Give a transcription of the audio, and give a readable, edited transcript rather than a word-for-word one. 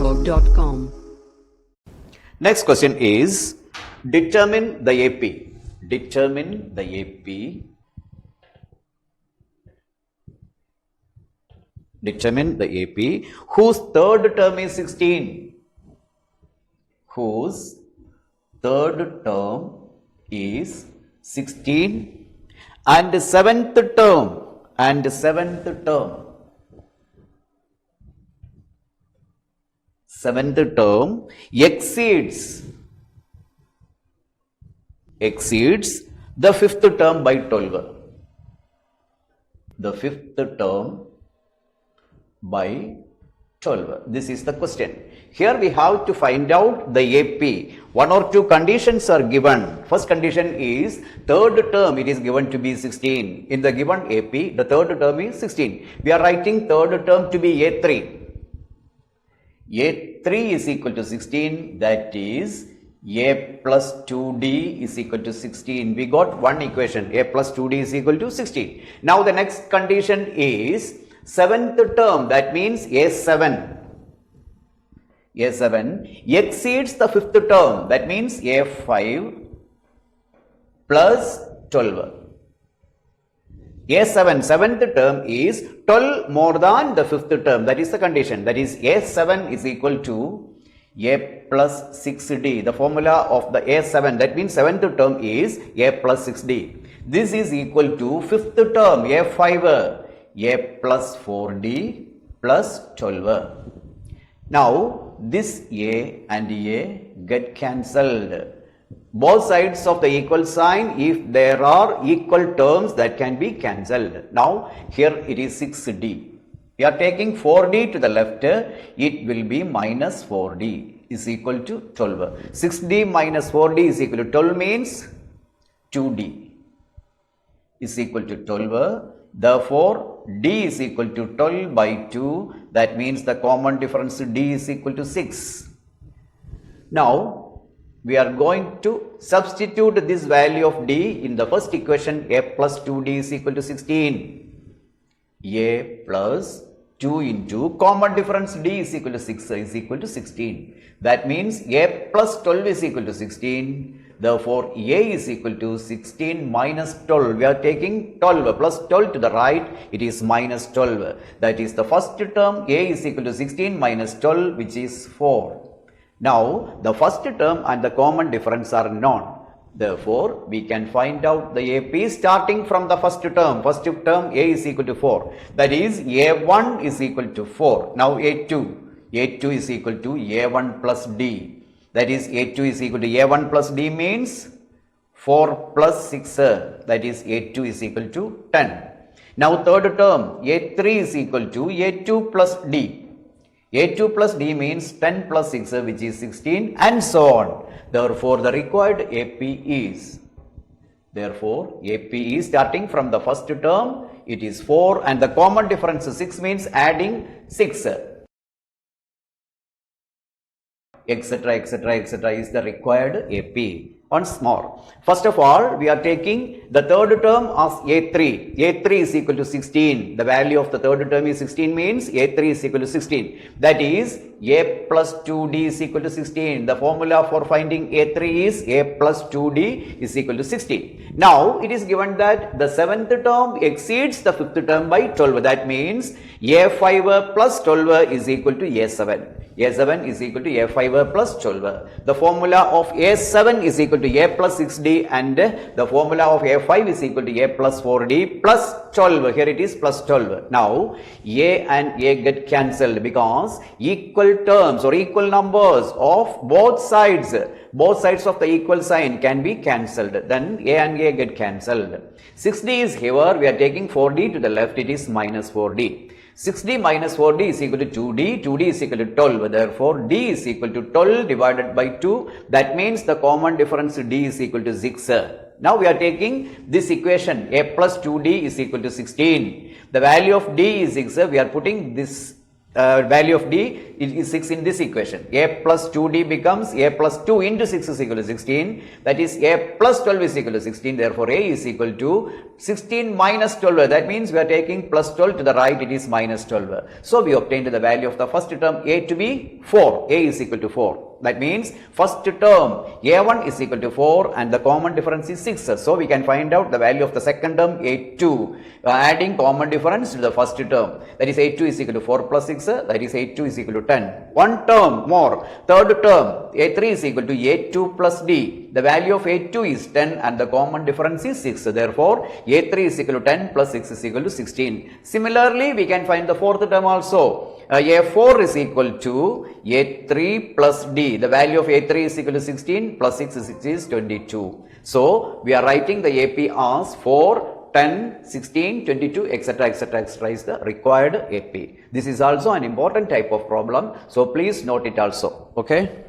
VICTOG.com. Next question is determine the AP. Determine the AP. Determine the AP whose third term is 16. Whose third term is 16 and seventh term seventh term exceeds the fifth term by 12. The fifth term by 12. This is the question. Here we have to find out the AP. One or two conditions are given. First condition is third term, it is given to be 16. In the given AP, the third term is 16. We are writing third term to be A3. A3 is equal to 16, that is A plus 2D is equal to 16. We got one equation, A plus 2D is equal to 16. Now the next condition is seventh term, that means A7 exceeds the fifth term, that means A5 plus 12. A7, seventh term is 12 more than the fifth term, that is the condition, that is A7 is equal to A plus 6D. The formula of the A7, that means seventh term is A plus 6D. This is equal to fifth term A5, A plus 4D plus 12. Now this A and A get cancelled. Both sides of the equal sign, if there are equal terms, that can be cancelled. Now here it is 6D. We are taking 4D to the left, it will be minus 4D is equal to 12. 6D minus 4D is equal to 12 means 2D is equal to 12. Therefore, D is equal to 12 by 2. That means the common difference D is equal to 6. Now, we are going to substitute this value of D in the first equation. A plus 2D is equal to 16. A plus 2 into common difference D is equal to 6 is equal to 16. That means A plus 12 is equal to 16. Therefore, A is equal to 16 minus 12. We are taking 12 plus 12 to the right. It is minus 12. That is the first term. A is equal to 16 minus 12, which is 4. Now, the first term and the common difference are known. Therefore, we can find out the AP starting from the first term. First term A is equal to 4. That is A1 is equal to 4. Now A2. A2 is equal to A1 plus D. That is A2 is equal to A1 plus D means 4 plus 6. That is A2 is equal to 10. Now third term A3 is equal to A2 plus D. A2 plus D means 10 plus 6, which is 16, and so on. Therefore, the required AP is, starting from the first term, it is 4, and the common difference 6 means adding 6, etc., is the required AP. Once more, first of all, we are taking the third term as A3. A3 is equal to 16. The value of the third term is 16 means A3 is equal to 16. That is A plus 2D is equal to 16. The formula for finding A3 is A plus 2D is equal to 16. Now, it is given that the seventh term exceeds the fifth term by 12. That means A5 plus 12 is equal to A7. A7 is equal to A5 plus 12. The formula of A7 is equal to A plus 6D, and the formula of A5 is equal to A plus 4D plus 12. Here it is plus 12. Now, A and A get cancelled because equal terms or equal numbers of both sides of the equal sign can be cancelled. Then A and A get cancelled. 6D is here. We are taking 4D to the left. It is minus 4D. 6D minus 4D is equal to 2D. 2D is equal to 12. Therefore, D is equal to 12 divided by 2. That means the common difference D is equal to 6. Now we are taking this equation. A plus 2D is equal to 16. The value of D is 6. We are putting this value of d is 6 in this equation. A plus 2d becomes a plus 2 into 6 is equal to 16. That is a plus 12 is equal to 16. Therefore, a is equal to 16 minus 12. That means we are taking plus 12 to the right, it is minus 12. So, we obtained the value of the first term a to be 4. A is equal to 4. That means first term a1 is equal to 4 and the common difference is 6. So, we can find out the value of the second term a2 adding common difference to the first term. That is a2 is equal to 4 plus 6. That is a2 is equal to 10. One term more. Third term a3 is equal to a2 plus d. The value of a2 is 10 and the common difference is 6. Therefore, a3 is equal to 10 plus 6 is equal to 16. Similarly, we can find the fourth term also. a4 is equal to a3 plus d. The value of a3 is equal to 16 plus 6 is 22. So, we are writing the AP as 4, 10, 16, 22, etc., etc., etc. is the required AP. This is also an important type of problem. So, please note it also. Okay.